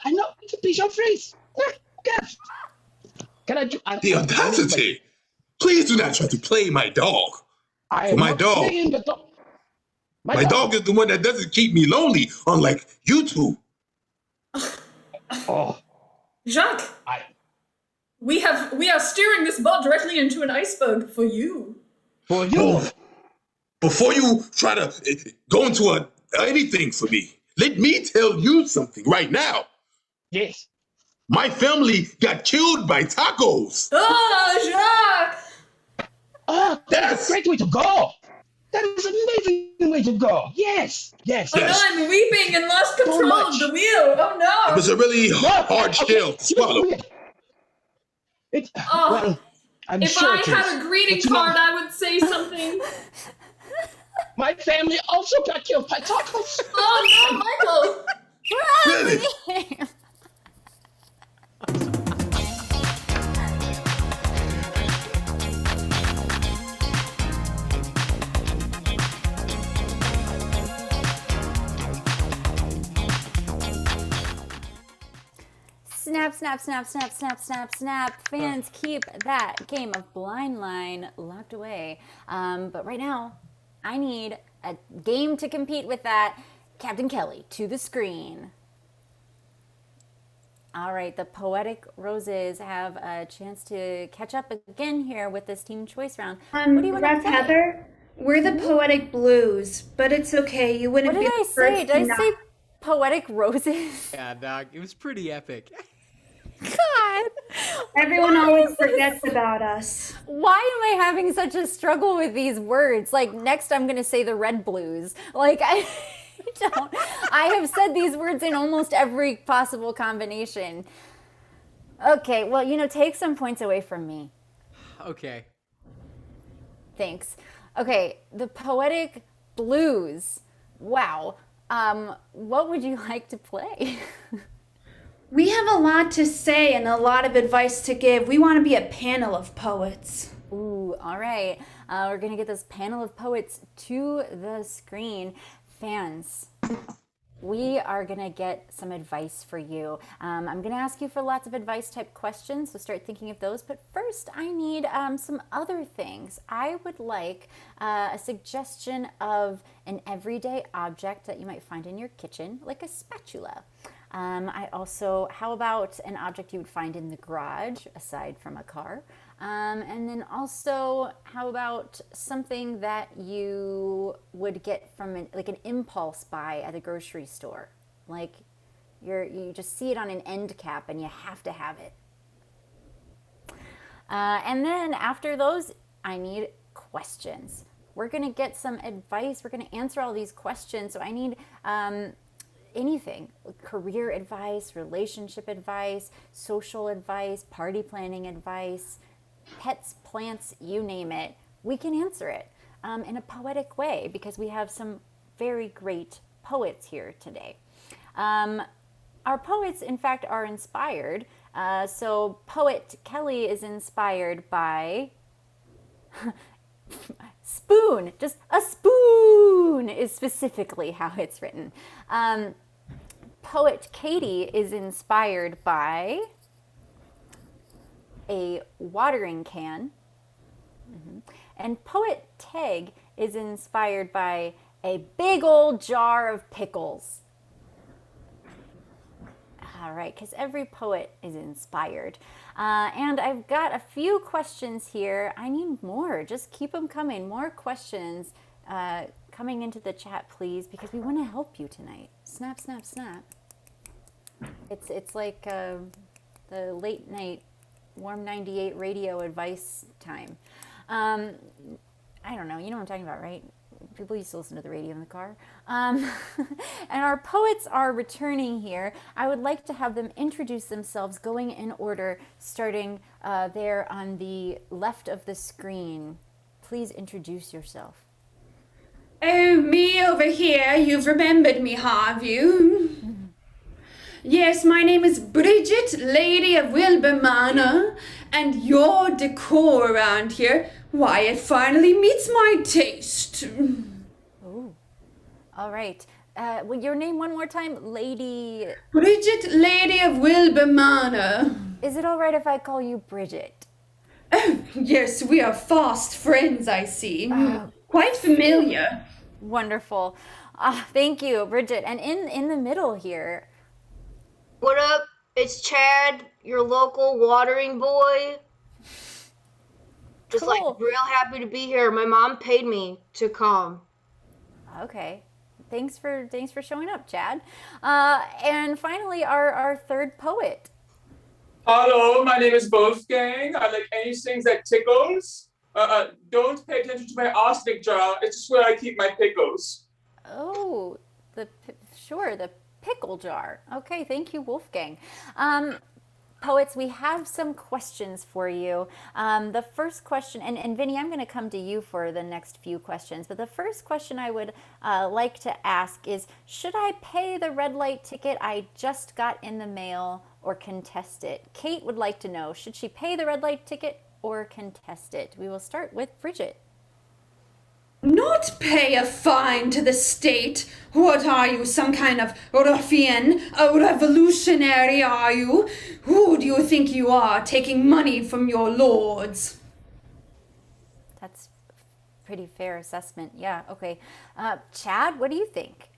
I know it's a pigeon face. Yes. Can I do the audacity? Please do not try to play my dog. My dog. My dog is the one that doesn't keep me lonely, unlike you two. Jacques, we are steering this boat directly into an iceberg for you. For you? Before you try to go into anything for me, let me tell you something right now. Yes. My family got killed by tacos. Oh, Jacques! Oh, that's a great way to go. That is an amazing way to go. Yes. Oh no, I'm weeping and lost control of the wheel. Oh no. It was a really hard shell to swallow. Well, I'm if sure I had a greeting card, I would say something. My family also got killed by tacos. Oh no, Michael! Really? Snap, snap, snap, snap, snap, snap, snap. Fans, keep that game of Blind Line locked away. But right now, I need a game to compete with that. Captain Kelly, to the screen. All right, the Poetic Roses have a chance to catch up again here with this team choice round. What do you want to say? Heather, we're the Poetic Blues, but it's okay. You wouldn't be the first. Did I say Poetic Roses? Yeah, dog. It was pretty epic. God. Everyone always forgets about us. Why am I having such a struggle with these words? Like, next I'm going to say the Red Blues. Like, I don't. I have said these words in almost every possible combination. Okay, well, take some points away from me. Okay. Thanks. Okay, the Poetic Blues. Wow. What would you like to play? We have a lot to say and a lot of advice to give. We want to be a panel of poets. Ooh, all right. We're going to get this panel of poets to the screen. Fans, we are going to get some advice for you. I'm going to ask you for lots of advice type questions, so start thinking of those. But first, I need some other things. I would like a suggestion of an everyday object that you might find in your kitchen, like a spatula. How about an object you would find in the garage aside from a car? And then also, how about something that you would get from like an impulse buy at a grocery store? Like you just see it on an end cap and you have to have it. And then after those, I need questions. We're going to get some advice. We're going to answer all these questions. So I need anything, career advice, relationship advice, social advice, party planning advice, pets, plants, you name it. We can answer it in a poetic way because we have some very great poets here today. Our poets, in fact, are inspired. So poet Kelly is inspired by spoon. Just a spoon is specifically how it's written. Poet Katie is inspired by a watering can. And poet Teg is inspired by a big old jar of pickles. All right, because every poet is inspired. And I've got a few questions here. I need more. Just keep them coming. More questions coming into the chat, please, because we want to help you tonight. Snap, snap, snap. It's like the late night Warm 98 radio advice time. I don't know. You know what I'm talking about, right? People used to listen to the radio in the car. And our poets are returning here. I would like to have them introduce themselves, going in order, starting there on the left of the screen. Please introduce yourself. Oh, me over here. You've remembered me, have you? Yes, my name is Bridget, Lady of Wilbur Manor, and your decor around here, why, it finally meets my taste. Oh, all right. Your name one more time, Lady... Bridget, Lady of Wilbur Manor. Is it all right if I call you Bridget? Oh, yes, we are fast friends, I see. Quite familiar. Wonderful. Thank you, Bridget. And in the middle here... What up? It's Chad, your local watering boy. Just Cool. like real happy to be here. My mom paid me to come. Okay. Thanks for showing up, Chad. And finally, our third poet. Hello, my name is Wolfgang. I like anything that tickles. Don't pay attention to my arsenic jar. It's just where I keep my pickles. Oh, the pickle jar. Okay, thank you, Wolfgang. Poets, we have some questions for you. The first question, and Vinny, I'm going to come to you for the next few questions, but the first question I would like to ask is, should I pay the red light ticket I just got in the mail or contest it? Kate would like to know, should she pay the red light ticket or contest it? We will start with Bridget. Not pay a fine to the state. What are you, some kind of ruffian? A revolutionary, are you? Who do you think you are, taking money from your lords? That's a pretty fair assessment. Yeah, okay. Chad, what do you think?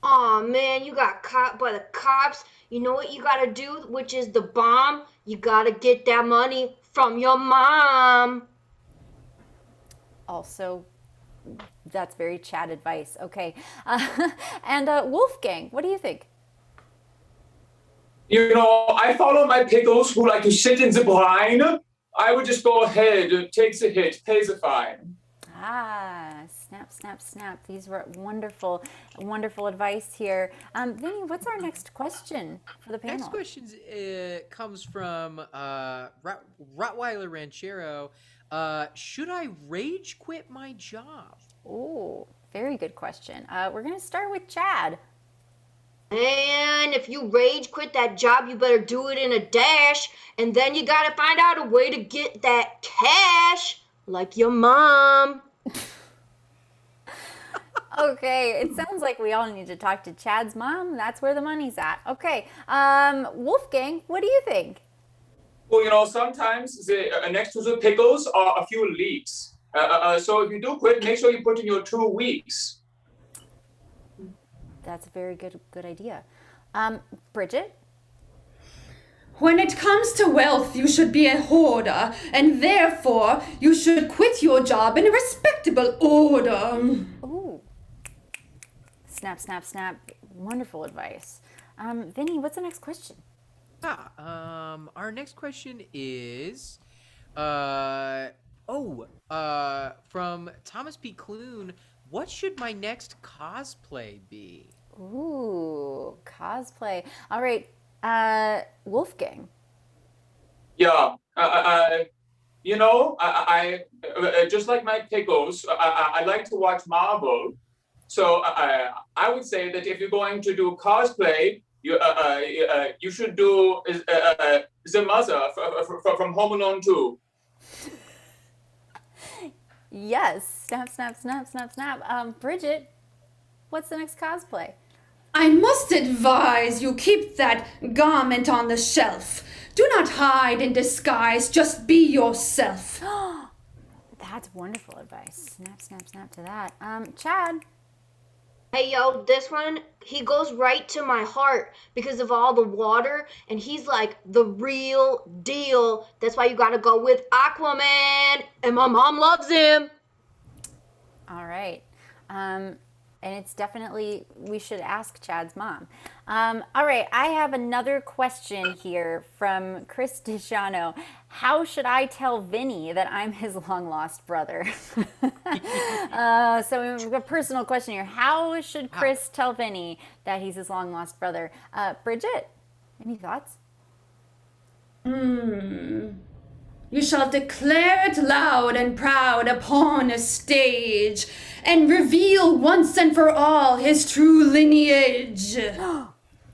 Aw, man, you got caught by the cops. You know what you gotta do, which is the bomb? You gotta get that money from your mom. Also, that's very Chad advice. Okay. And Wolfgang, what do you think? You know, I follow my pickles who like to sit in the brine. I would just go ahead, take the hit, pay the fine. Snap, snap, snap. These were wonderful, wonderful advice here. Vinny, what's our next question for the panel? Next question comes from Rottweiler Ranchero. Should I rage quit my job? Oh, very good question. We're going to start with Chad. And if you rage quit that job, you better do it in a dash. And then you gotta find out a way to get that cash, like your mom. Okay, it sounds like we all need to talk to Chad's mom. That's where the money's at. Okay, Wolfgang, what do you think? Well, you know, sometimes next to the pickles are a few leeks. So if you do quit, make sure you put in your 2 weeks. That's a very good idea. Bridget? When it comes to wealth, you should be a hoarder, and therefore you should quit your job in a respectable order. Ooh. Snap, snap, snap. Wonderful advice. Vinny, what's the next question? Our next question is, from Thomas P. Clune. What should my next cosplay be? Ooh, cosplay. All right, Wolfgang. Yeah. I just like my pickles. I like to watch Marvel. So I would say that if you're going to do cosplay, you should do the mother from Home Alone 2. Yes. Snap, snap, snap, snap, snap. Bridget, what's the next cosplay? I must advise you keep that garment on the shelf. Do not hide in disguise, just be yourself. That's wonderful advice. Snap, snap, snap to that. Chad. Hey, yo, this one, he goes right to my heart because of all the water, and he's like the real deal. That's why you gotta go with Aquaman, and my mom loves him. All right. And it's definitely, we should ask Chad's mom. All right, I have another question here from Chris DeShano. How should I tell Vinny that I'm his long-lost brother? So we have a personal question here. How should Chris tell Vinny that he's his long-lost brother? Bridget, any thoughts? You shall declare it loud and proud upon a stage, and reveal once and for all his true lineage.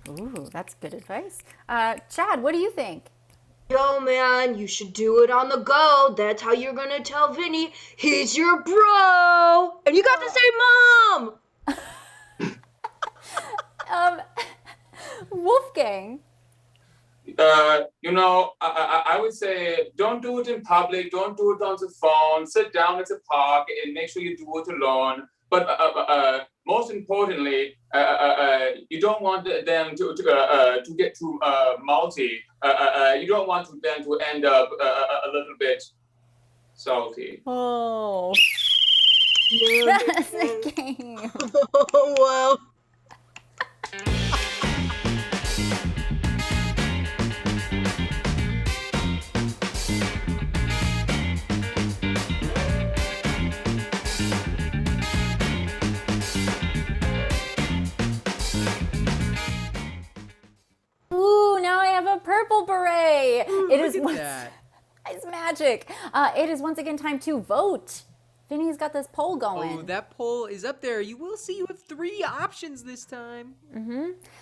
Ooh, that's good advice. Chad, what do you think? Yo, man, you should do it on the go. That's how you're gonna tell Vinny he's your bro. And you got to say mom. Wolfgang. I would say don't do it in public, don't do it on the phone, sit down at the park and make sure you do it alone. But most importantly, you don't want them to get too mouthy. You don't want them to end up a little bit salty. Oh. That's the game. Oh, wow. Ooh, now I have a purple beret. It is Look at that. It's magic. It is once again time to vote. Vinny's got this poll going. Oh, that poll is up there. You will see you have 3 options this time.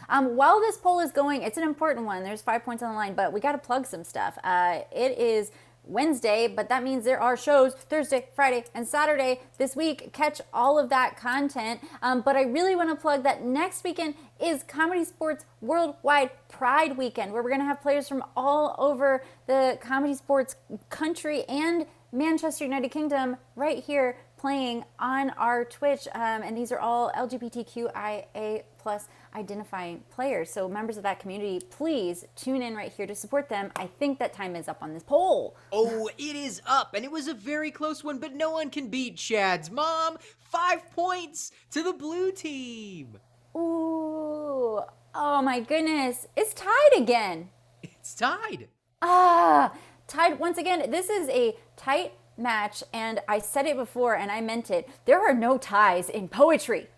While this poll is going, it's an important one. There's 5 points on the line, but we got to plug some stuff. It is Wednesday, but that means there are shows Thursday, Friday, and Saturday this week. Catch all of that content. But I really want to plug that next weekend is Comedy Sports Worldwide Pride Weekend, where we're going to have players from all over the comedy sports country and Manchester United Kingdom right here playing on our Twitch. And these are all LGBTQIA plus identifying players. So members of that community, please tune in right here to support them. I think that time is up on this poll. Oh, it is up, and it was a very close one, but no one can beat Chad's mom. 5 points to the blue team. Ooh, oh my goodness. It's tied again. It's tied. Tied once again. This is a tight match, and I said it before and I meant it. There are no ties in poetry.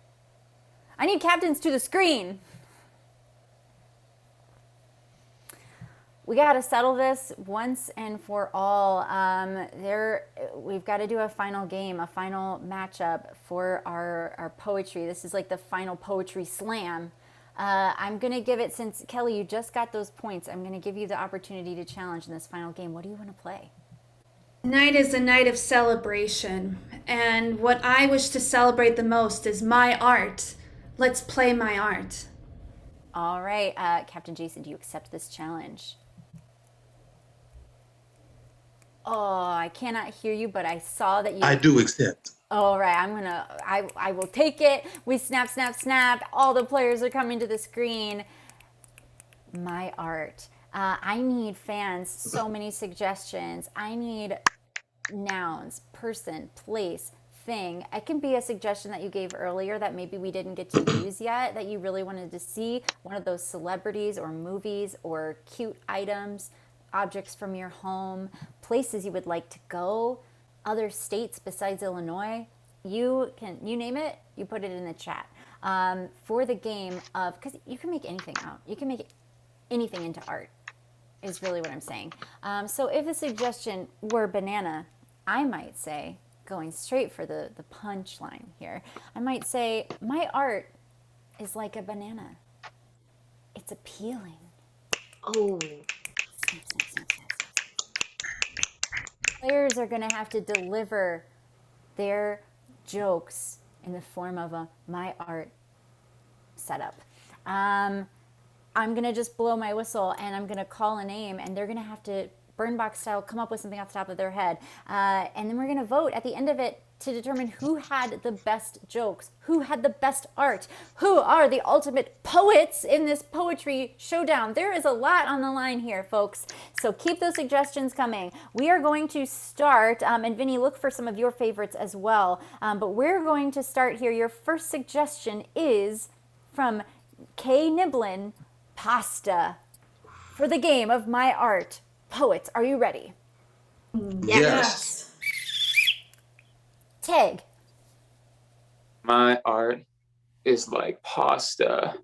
I need captains to the screen. We got to settle this once and for all. We've got to do a final game, a final matchup for our poetry. This is like the final poetry slam. I'm going to give it, since Kelly, you just got those points, I'm going to give you the opportunity to challenge in this final game. What do you want to play? Tonight is a night of celebration, and what I wish to celebrate the most is my art. Let's play my art. All right, Captain Jason, do you accept this challenge? Oh, I cannot hear you, but I saw that you... I do accept. All right, I will take it. We snap, snap, snap. All the players are coming to the screen. my art. I need fans, so many suggestions. I need nouns, person, place, thing. It can be a suggestion that you gave earlier that maybe we didn't get to use yet, that you really wanted to see. One of those celebrities or movies or cute items, objects from your home, places you would like to go, other states besides Illinois. You name it, you put it in the chat. For the game of, because you can make anything out. You can make anything into art, is really what I'm saying. So if a suggestion were banana, I might say, going straight for the punchline here, I might say, my art is like a banana. It's appealing. Oh. Snap, snap, snap, snap, snap. Players are going to have to deliver their jokes in the form of a my art setup. I'm going to just blow my whistle and I'm going to call a name and they're going to have to, Burn Box style, come up with something off the top of their head. And then we're going to vote at the end of it to determine who had the best jokes, who had the best art, who are the ultimate poets in this poetry showdown. There is a lot on the line here, folks. So keep those suggestions coming. We are going to start, and Vinny, look for some of your favorites as well. But we're going to start here. Your first suggestion is from K. Niblin, pasta, for the game of my art. Poets, are you ready? Yes. Tag. My art is like pasta.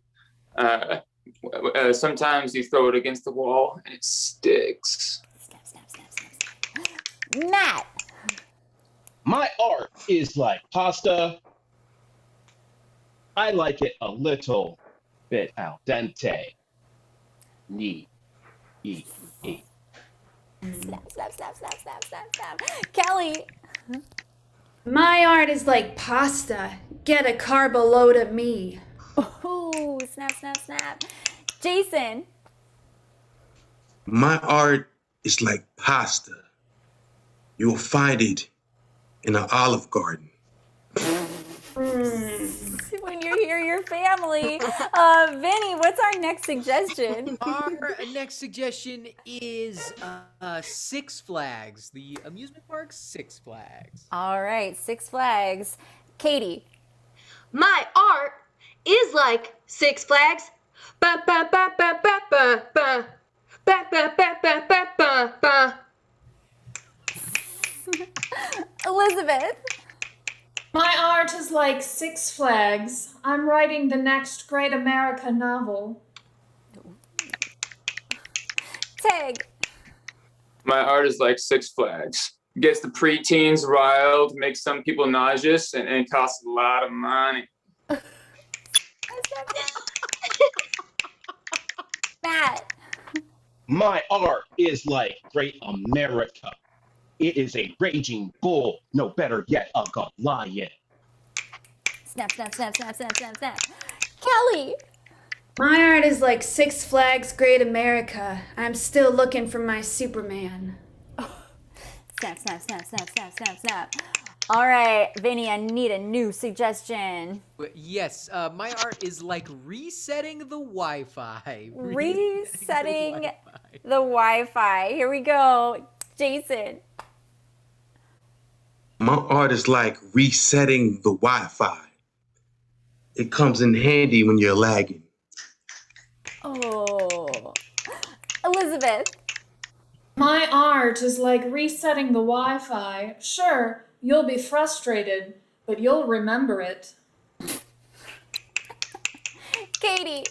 Sometimes you throw it against the wall and it sticks. Snap, snap, snap, snap, snap. Matt. My art is like pasta. I like it a little bit al dente. Eat. Snap, snap, snap, snap, snap, snap, snap. Kelly. My art is like pasta. Get a carb load of me. Ooh, snap, snap, snap. Jason. My art is like pasta. You'll find it in an Olive Garden. When you hear your family. Vinny, what's our next suggestion? Our next suggestion is Six Flags, the amusement park Six Flags. All right, Six Flags. Katie. My art is like Six Flags. Ba ba ba ba ba ba ba. Ba ba ba ba ba ba ba. Elizabeth. My art is like Six Flags. I'm writing the next great America novel. Tag. My art is like Six Flags. Gets the preteens riled, makes some people nauseous, and costs a lot of money. Matt. My art is like great America. It is a raging bull, no better yet, a Goliath. Snap, snap, snap, snap, snap, snap, snap. Kelly. My art is like Six Flags Great America. I'm still looking for my Superman. Snap, snap, snap, snap, snap, snap, snap. All right, Vinny, I need a new suggestion. Yes, my art is like resetting the Wi-Fi. Resetting the Wi-Fi. Here we go. Jason. My art is like resetting the Wi-Fi. It comes in handy when you're lagging. Oh. Elizabeth. My art is like resetting the Wi-Fi. Sure, you'll be frustrated, but you'll remember it. Katie.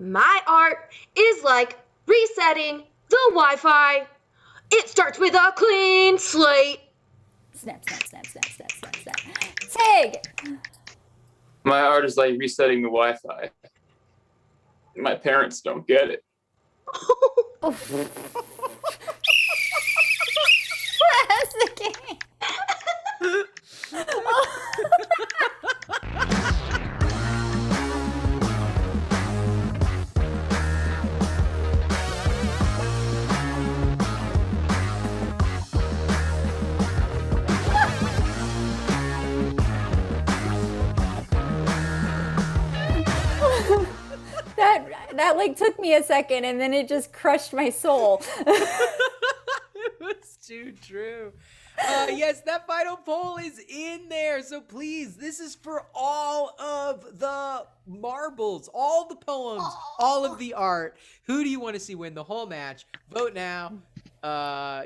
My art is like resetting the Wi-Fi. It starts with a clean slate. Snap, snap, snap, snap, snap, snap, snap. Tig. My art is like resetting the Wi-Fi. My parents don't get it. That's the game. that like took me a second and then it just crushed my soul. It was too true. Yes, that final poll is in there. So please, this is for all of the marbles, all the poems, all of the art. Who do you want to see win the whole match? Vote now.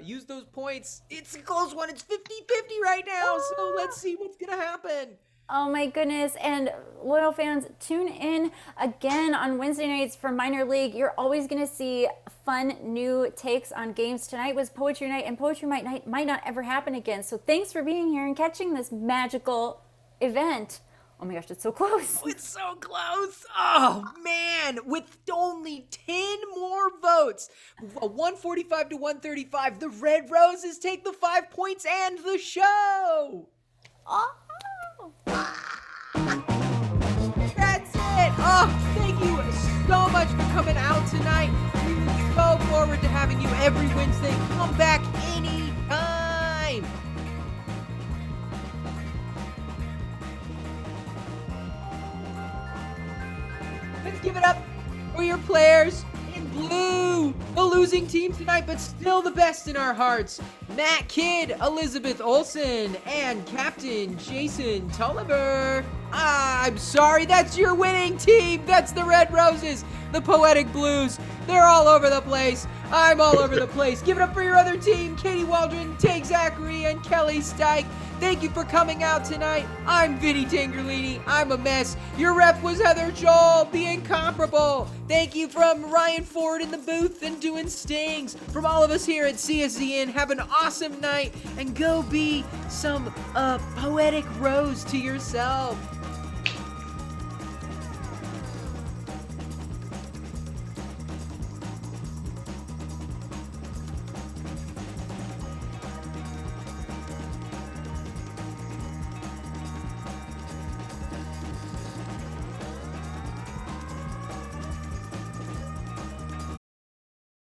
Use those points. It's a close one. It's 50-50 right now. So let's see what's going to happen. Oh my goodness. And loyal fans, tune in again on Wednesday nights for Minor League. You're always going to see fun new takes on games. Tonight was Poetry Night, and Poetry Night might not ever happen again. So thanks for being here and catching this magical event. Oh my gosh, it's so close. Oh, it's so close. Oh, man. With only 10 more votes, 145 to 135, the Red Roses take the 5 points and the show. Oh. That's it. Oh, thank you so much for coming out tonight. We look so forward to having you every Wednesday. Come back anytime. Let's give it up for your players in blue. The losing team tonight, but still the best in our hearts. Matt Kidd, Elizabeth Olsen, and Captain Jason Tulliver. I'm sorry, that's your winning team. That's the Red Roses, the Poetic Blues. They're all over the place. I'm all over the place. Give it up for your other team, Katie Waldron, Tig Zachary, and Kelly Stike. Thank you for coming out tonight. I'm Vinny Tangerlini. I'm a mess. Your rep was Heather Joel, the incomparable. Thank you from Ryan Ford in the booth and doing stings. From all of us here at CSZN, have an awesome night and go be some poetic rose to yourself.